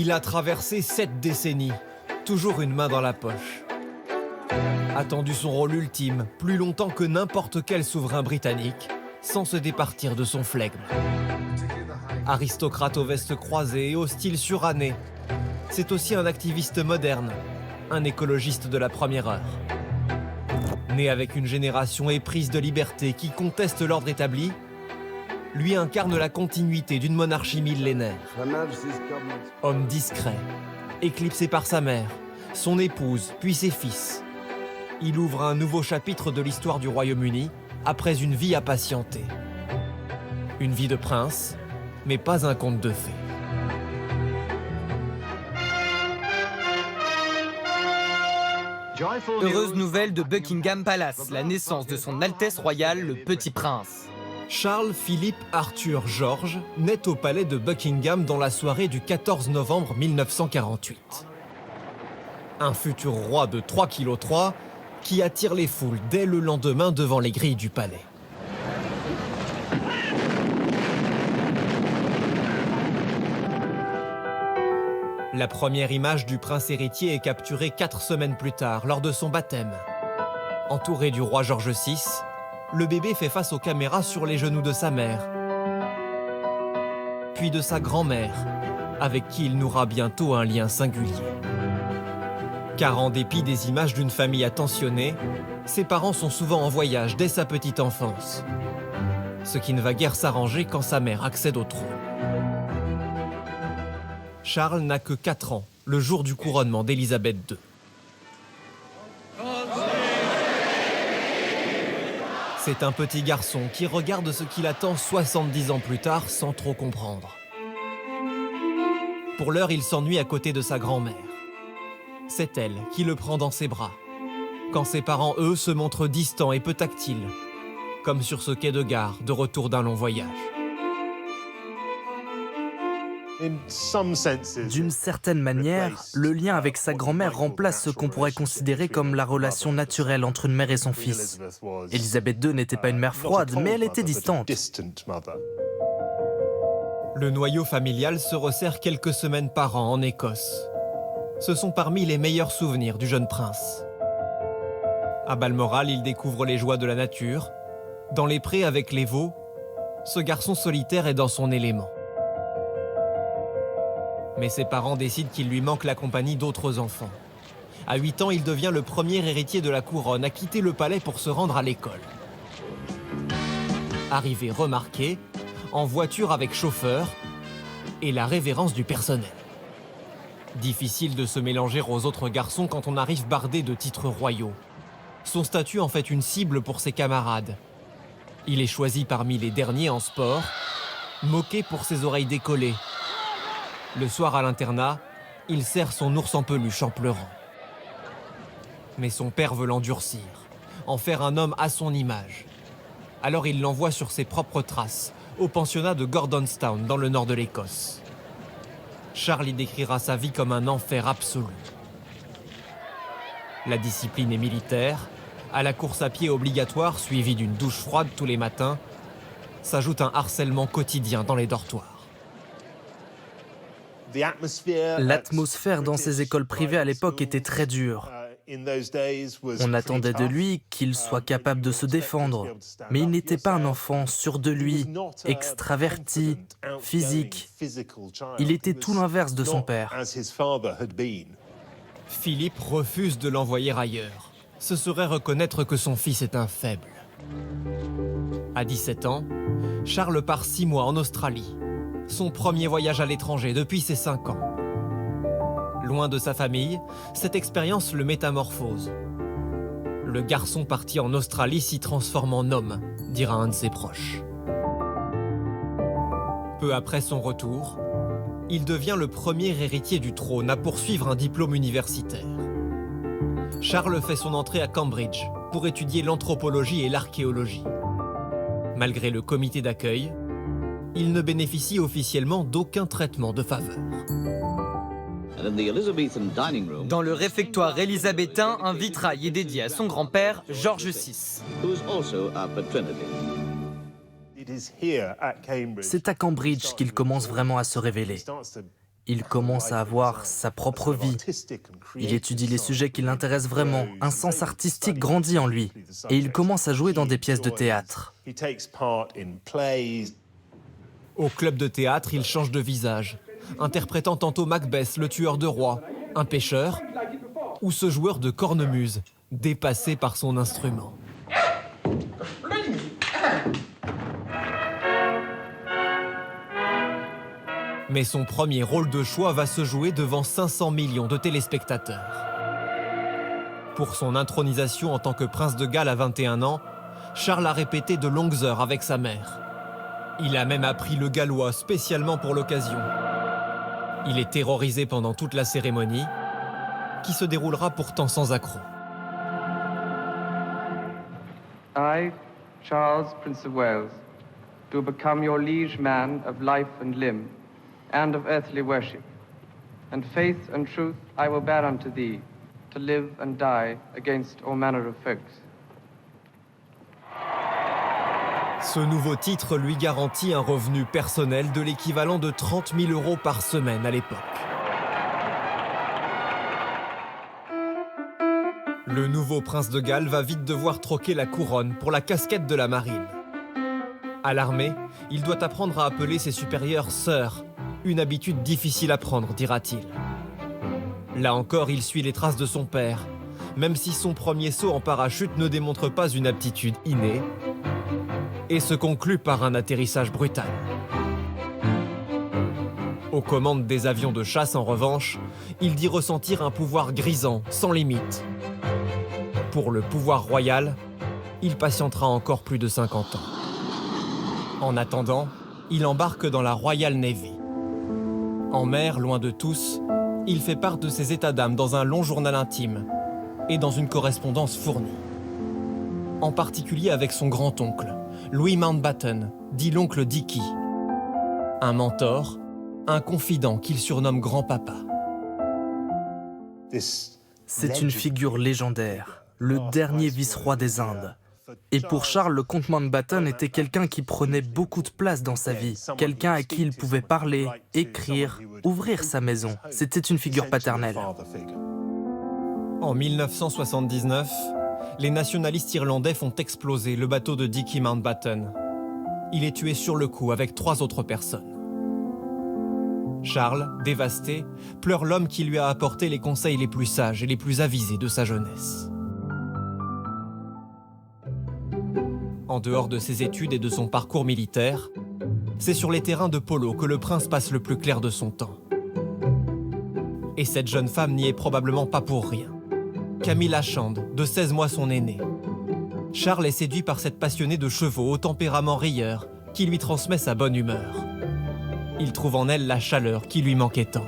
Il a traversé 7 décennies, toujours une main dans la poche. Attendu son rôle ultime, plus longtemps que n'importe quel souverain britannique, sans se départir de son flegme. Aristocrate aux vestes croisées et au style suranné, c'est aussi un activiste moderne, un écologiste de la première heure. Né avec une génération éprise de liberté qui conteste l'ordre établi, lui incarne la continuité d'une monarchie millénaire. Homme discret, éclipsé par sa mère, son épouse, puis ses fils. Il ouvre un nouveau chapitre de l'histoire du Royaume-Uni après une vie à patienter. Une vie de prince, mais pas un conte de fées. Heureuse nouvelle de Buckingham Palace, la naissance de son Altesse royale, le Petit Prince. Charles Philippe Arthur George naît au palais de Buckingham dans la soirée du 14 novembre 1948. Un futur roi de 3,3 kg qui attire les foules dès le lendemain devant les grilles du palais. La première image du prince héritier est capturée 4 semaines plus tard, lors de son baptême. Entouré du roi George VI, le bébé fait face aux caméras sur les genoux de sa mère, puis de sa grand-mère, avec qui il nouera bientôt un lien singulier. Car en dépit des images d'une famille attentionnée, ses parents sont souvent en voyage dès sa petite enfance. Ce qui ne va guère s'arranger quand sa mère accède au trône. Charles n'a que 4 ans, le jour du couronnement d'Élisabeth II. C'est un petit garçon qui regarde ce qu'il attend 70 ans plus tard sans trop comprendre. Pour l'heure, il s'ennuie à côté de sa grand-mère. C'est elle qui le prend dans ses bras, quand ses parents, eux, se montrent distants et peu tactiles, comme sur ce quai de gare de retour d'un long voyage. D'une certaine manière, le lien avec sa grand-mère remplace ce qu'on pourrait considérer comme la relation naturelle entre une mère et son fils. Élisabeth II n'était pas une mère froide, mais elle était distante. Le noyau familial se resserre quelques semaines par an en Écosse. Ce sont parmi les meilleurs souvenirs du jeune prince. À Balmoral, il découvre les joies de la nature. Dans les prés avec les veaux, ce garçon solitaire est dans son élément. Mais ses parents décident qu'il lui manque la compagnie d'autres enfants. À 8 ans, il devient le premier héritier de la couronne à quitter le palais pour se rendre à l'école. Arrivé remarqué, en voiture avec chauffeur et la révérence du personnel. Difficile de se mélanger aux autres garçons quand on arrive bardé de titres royaux. Son statut en fait une cible pour ses camarades. Il est choisi parmi les derniers en sport, moqué pour ses oreilles décollées. Le soir à l'internat, il serre son ours en peluche en pleurant. Mais son père veut l'endurcir, en faire un homme à son image. Alors il l'envoie sur ses propres traces, au pensionnat de Gordonstown, dans le nord de l'Écosse. Charles y décrira sa vie comme un enfer absolu. La discipline est militaire, à la course à pied obligatoire, suivie d'une douche froide tous les matins, s'ajoute un harcèlement quotidien dans les dortoirs. L'atmosphère dans ces écoles privées à l'époque était très dure. On attendait de lui qu'il soit capable de se défendre, mais il n'était pas un enfant sûr de lui, extraverti, physique. Il était tout l'inverse de son père. Philippe refuse de l'envoyer ailleurs. Ce serait reconnaître que son fils est un faible. À 17 ans, Charles part 6 mois en Australie. Son premier voyage à l'étranger depuis ses 5 ans. Loin de sa famille, cette expérience le métamorphose. Le garçon parti en Australie s'y transforme en homme, dira un de ses proches. Peu après son retour, il devient le premier héritier du trône à poursuivre un diplôme universitaire. Charles fait son entrée à Cambridge pour étudier l'anthropologie et l'archéologie. Malgré le comité d'accueil, il ne bénéficie officiellement d'aucun traitement de faveur. Dans le réfectoire élisabétain, un vitrail est dédié à son grand-père, George VI. C'est à Cambridge qu'il commence vraiment à se révéler. Il commence à avoir sa propre vie. Il étudie les sujets qui l'intéressent vraiment. Un sens artistique grandit en lui. Et il commence à jouer dans des pièces de théâtre. Au club de théâtre, il change de visage, interprétant tantôt Macbeth, le tueur de rois, un pêcheur, ou ce joueur de cornemuse, dépassé par son instrument. Mais son premier rôle de choix va se jouer devant 500 millions de téléspectateurs. Pour son intronisation en tant que prince de Galles à 21 ans, Charles a répété de longues heures avec sa mère. Il a même appris le gallois spécialement pour l'occasion. Il est terrorisé pendant toute la cérémonie, qui se déroulera pourtant sans accroc. I, Charles, Prince of Wales, do become your liege man of life and limb, and of earthly worship. And faith and truth I will bear unto thee, to live and die against all manner of folks. Ce nouveau titre lui garantit un revenu personnel de l'équivalent de 30 000 € par semaine à l'époque. Le nouveau prince de Galles va vite devoir troquer la couronne pour la casquette de la marine. À l'armée, il doit apprendre à appeler ses supérieurs sœurs, une habitude difficile à prendre, dira-t-il. Là encore, il suit les traces de son père, même si son premier saut en parachute ne démontre pas une aptitude innée, et se conclut par un atterrissage brutal. Aux commandes des avions de chasse, en revanche, il dit ressentir un pouvoir grisant, sans limite. Pour le pouvoir royal, il patientera encore plus de 50 ans. En attendant, il embarque dans la Royal Navy. En mer, loin de tous, il fait part de ses états d'âme dans un long journal intime et dans une correspondance fournie. En particulier avec son grand-oncle, Louis Mountbatten, dit l'oncle Dicky. Un mentor, un confident qu'il surnomme grand-papa. C'est une figure légendaire, le dernier vice-roi des Indes. Et pour Charles, le comte Mountbatten était quelqu'un qui prenait beaucoup de place dans sa vie, quelqu'un à qui il pouvait parler, écrire, ouvrir sa maison. C'était une figure paternelle. En 1979, les nationalistes irlandais font exploser le bateau de Dicky Mountbatten. Il est tué sur le coup avec 3 autres personnes. Charles, dévasté, pleure l'homme qui lui a apporté les conseils les plus sages et les plus avisés de sa jeunesse. En dehors de ses études et de son parcours militaire, c'est sur les terrains de polo que le prince passe le plus clair de son temps. Et cette jeune femme n'y est probablement pas pour rien. Camilla Chand, de 16 mois son aînée. Charles est séduit par cette passionnée de chevaux au tempérament rieur qui lui transmet sa bonne humeur. Il trouve en elle la chaleur qui lui manquait tant.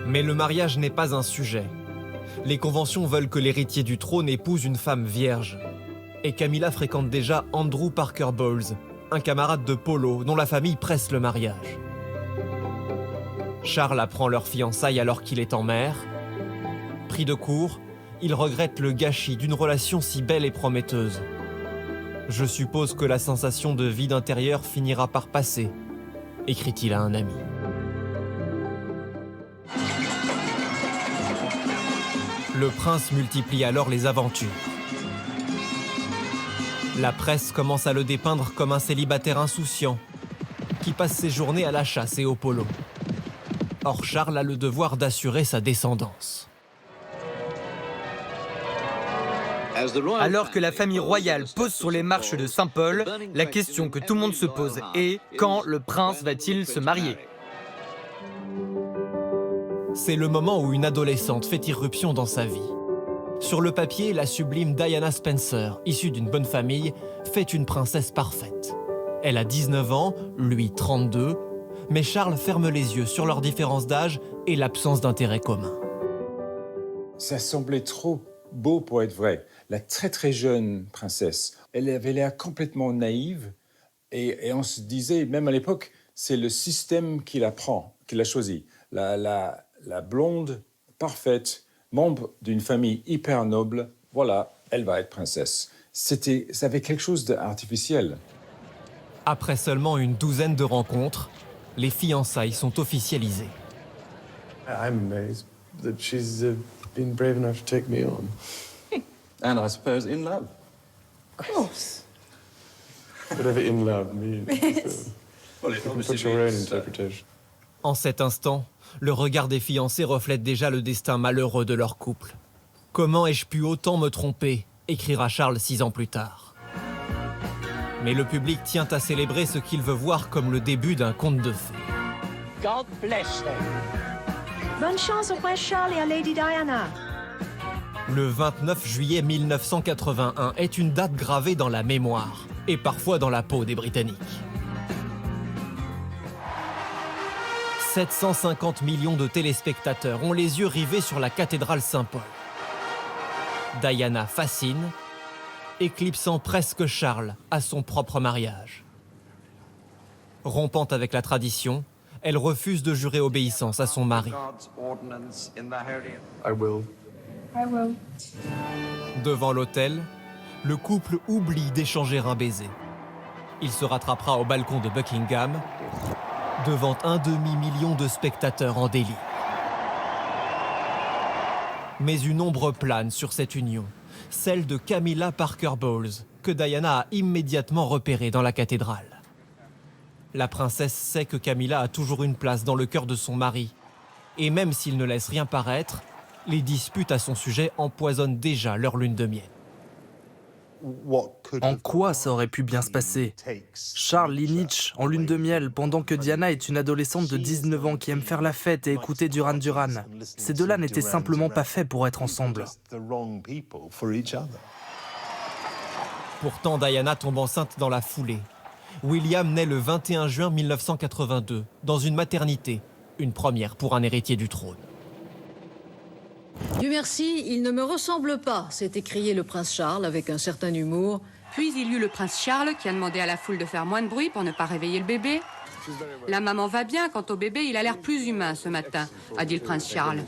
Mais le mariage n'est pas un sujet. Les conventions veulent que l'héritier du trône épouse une femme vierge. Et Camilla fréquente déjà Andrew Parker Bowles, un camarade de polo dont la famille presse le mariage. Charles apprend leur fiançailles alors qu'il est en mer. Pris de court, il regrette le gâchis d'une relation si belle et prometteuse. Je suppose que la sensation de vide intérieur finira par passer, écrit-il à un ami. Le prince multiplie alors les aventures. La presse commence à le dépeindre comme un célibataire insouciant, qui passe ses journées à la chasse et au polo. Or, Charles a le devoir d'assurer sa descendance. Alors que la famille royale pose sur les marches de Saint-Paul, la question que tout le monde se pose est « Quand le prince va-t-il se marier ?» C'est le moment où une adolescente fait irruption dans sa vie. Sur le papier, la sublime Diana Spencer, issue d'une bonne famille, fait une princesse parfaite. Elle a 19 ans, lui 32, mais Charles ferme les yeux sur leur différence d'âge et l'absence d'intérêt commun. Ça semblait trop beau pour être vrai. La très très jeune princesse, elle avait l'air complètement naïve et on se disait, même à l'époque, c'est le système qui la prend, qui l'a choisi. La blonde parfaite, membre d'une famille hyper noble, voilà, elle va être princesse. Ça avait quelque chose d'artificiel. Après seulement une douzaine de rencontres, les fiançailles sont officialisées. I'm amazed that she's been brave enough to take me on. And I suppose in love. Of course. Whatever in love means. Well, it You can obviously put your own means, interpretation. En cet instant, le regard des fiancés reflète déjà le destin malheureux de leur couple. « Comment ai-je pu autant me tromper ?» écrira Charles 6 ans plus tard. Mais le public tient à célébrer ce qu'il veut voir comme le début d'un conte de fées. God bless them. Bonne chance au prince Charles et à Lady Diana. Le 29 juillet 1981 est une date gravée dans la mémoire et parfois dans la peau des Britanniques. 750 millions de téléspectateurs ont les yeux rivés sur la cathédrale Saint-Paul. Diana fascine, éclipsant presque Charles à son propre mariage. Rompant avec la tradition, elle refuse de jurer obéissance à son mari. I will. Devant l'autel, le couple oublie d'échanger un baiser. Il se rattrapera au balcon de Buckingham, devant un demi-million de spectateurs en délire. Mais une ombre plane sur cette union, celle de Camilla Parker Bowles, que Diana a immédiatement repérée dans la cathédrale. La princesse sait que Camilla a toujours une place dans le cœur de son mari. Et même s'il ne laisse rien paraître, les disputes à son sujet empoisonnent déjà leur lune de miel. En quoi ça aurait pu bien se passer? Charles lit Nietzsche en lune de miel pendant que Diana est une adolescente de 19 ans qui aime faire la fête et écouter Duran Duran. Ces deux-là n'étaient simplement pas faits pour être ensemble. Pourtant, Diana tombe enceinte dans la foulée. William naît le 21 juin 1982, dans une maternité, une première pour un héritier du trône. Dieu merci, il ne me ressemble pas, s'est écrié le prince Charles avec un certain humour. Puis il y eut le prince Charles qui a demandé à la foule de faire moins de bruit pour ne pas réveiller le bébé. La maman va bien, quant au bébé, il a l'air plus humain ce matin, a dit le prince Charles.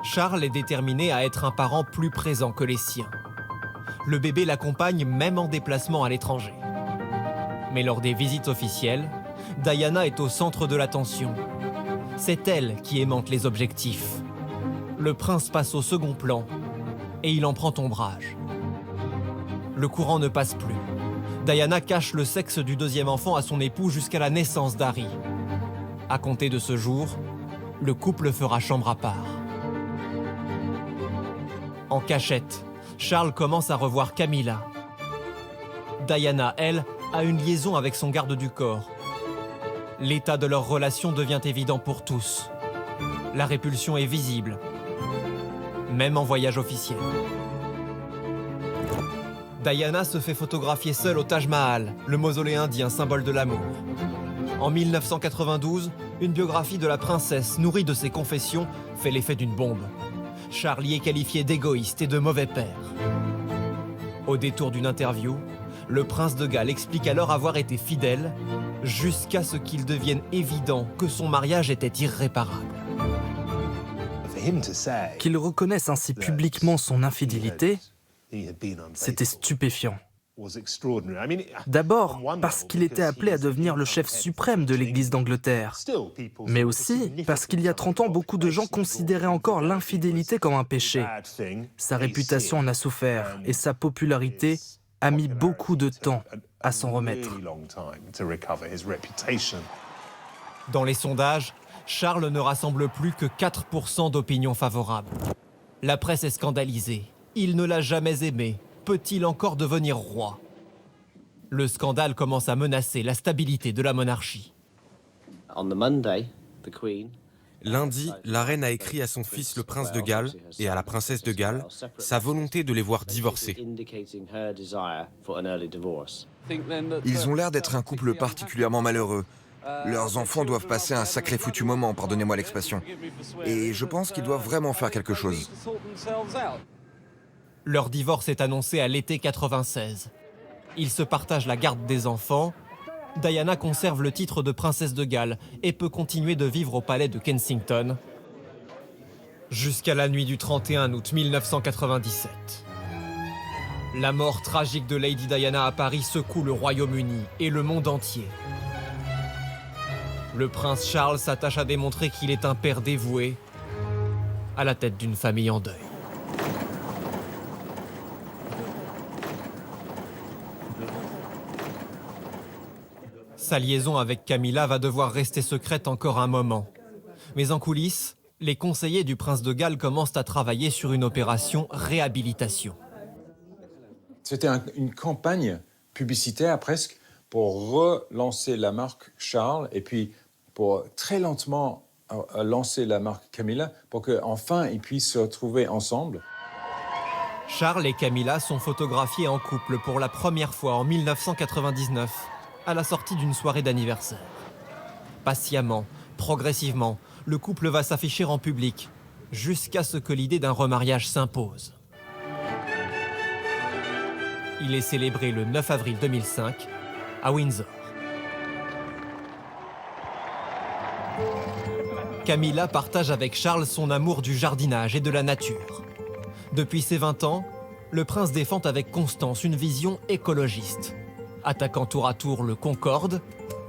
Charles est déterminé à être un parent plus présent que les siens. Le bébé l'accompagne même en déplacement à l'étranger. Mais lors des visites officielles, Diana est au centre de l'attention. C'est elle qui aimante les objectifs. Le prince passe au second plan et il en prend ombrage. Le courant ne passe plus. Diana cache le sexe du deuxième enfant à son époux jusqu'à la naissance d'Harry. À compter de ce jour, le couple fera chambre à part. En cachette, Charles commence à revoir Camilla. Diana, elle, a une liaison avec son garde du corps. L'état de leur relation devient évident pour tous. La répulsion est visible, même en voyage officiel. Diana se fait photographier seule au Taj Mahal, le mausolée indien symbole de l'amour. En 1992, une biographie de la princesse nourrie de ses confessions fait l'effet d'une bombe. Charles y est qualifié d'égoïste et de mauvais père. Au détour d'une interview, le prince de Galles explique alors avoir été fidèle jusqu'à ce qu'il devienne évident que son mariage était irréparable. Qu'il reconnaisse ainsi publiquement son infidélité, c'était stupéfiant. D'abord parce qu'il était appelé à devenir le chef suprême de l'Église d'Angleterre, mais aussi parce qu'il y a 30 ans, beaucoup de gens considéraient encore l'infidélité comme un péché. Sa réputation en a souffert et sa popularité a mis beaucoup de temps à s'en remettre. Dans les sondages, Charles ne rassemble plus que 4% d'opinion favorable. La presse est scandalisée. Il ne l'a jamais aimé. Peut-il encore devenir roi? Le scandale commence à menacer la stabilité de la monarchie. Lundi, la reine a écrit à son fils le prince de Galles et à la princesse de Galles sa volonté de les voir divorcer. Ils ont l'air d'être un couple particulièrement malheureux. Leurs enfants doivent passer un sacré foutu moment, pardonnez-moi l'expression. Et je pense qu'ils doivent vraiment faire quelque chose. Leur divorce est annoncé à l'été 96. Ils se partagent la garde des enfants. Diana conserve le titre de princesse de Galles et peut continuer de vivre au palais de Kensington jusqu'à la nuit du 31 août 1997. La mort tragique de Lady Diana à Paris secoue le Royaume-Uni et le monde entier. Le prince Charles s'attache à démontrer qu'il est un père dévoué à la tête d'une famille en deuil. Sa liaison avec Camilla va devoir rester secrète encore un moment. Mais en coulisses, les conseillers du prince de Galles commencent à travailler sur une opération réhabilitation. C'était une campagne publicitaire presque pour relancer la marque Charles et puis pour très lentement lancer la marque Camilla pour qu'enfin ils puissent se retrouver ensemble. Charles et Camilla sont photographiés en couple pour la première fois en 1999, à la sortie d'une soirée d'anniversaire. Patiemment, progressivement, le couple va s'afficher en public, jusqu'à ce que l'idée d'un remariage s'impose. Il est célébré le 9 avril 2005 à Windsor. Camilla partage avec Charles son amour du jardinage et de la nature. Depuis ses 20 ans, le prince défend avec constance une vision écologiste, attaquant tour à tour le Concorde,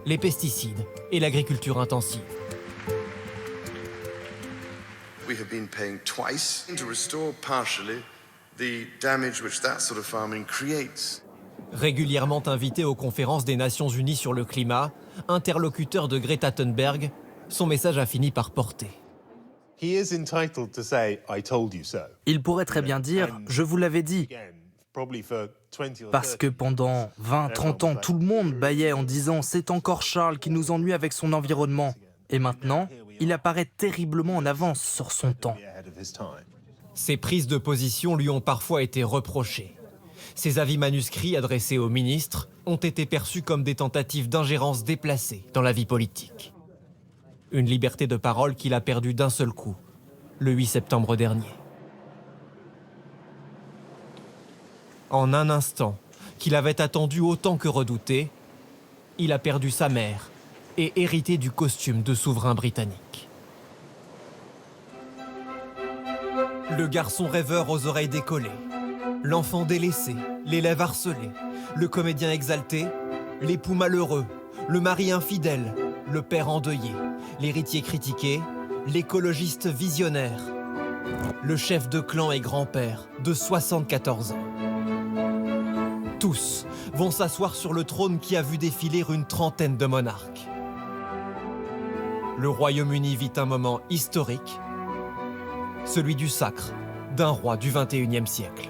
les pesticides et l'agriculture intensive. We have been paying twice to restore partially the damage which that sort of farming creates. Régulièrement invité aux conférences des Nations Unies sur le climat, interlocuteur de Greta Thunberg, son message a fini par porter. Il pourrait très bien dire « je vous l'avais dit ». Parce que pendant 20-30 ans, tout le monde bâillait en disant « c'est encore Charles qui nous ennuie avec son environnement ». Et maintenant, il apparaît terriblement en avance sur son temps. Ses prises de position lui ont parfois été reprochées. Ses avis manuscrits adressés aux ministres ont été perçus comme des tentatives d'ingérence déplacées dans la vie politique. Une liberté de parole qu'il a perdue d'un seul coup, le 8 septembre dernier. En un instant, qu'il avait attendu autant que redouté, il a perdu sa mère et hérité du costume de souverain britannique. Le garçon rêveur aux oreilles décollées, l'enfant délaissé, l'élève harcelé, le comédien exalté, l'époux malheureux, le mari infidèle, le père endeuillé, l'héritier critiqué, l'écologiste visionnaire, le chef de clan et grand-père de 74 ans. Tous vont s'asseoir sur le trône qui a vu défiler une trentaine de monarques. Le Royaume-Uni vit un moment historique, celui du sacre d'un roi du XXIe siècle.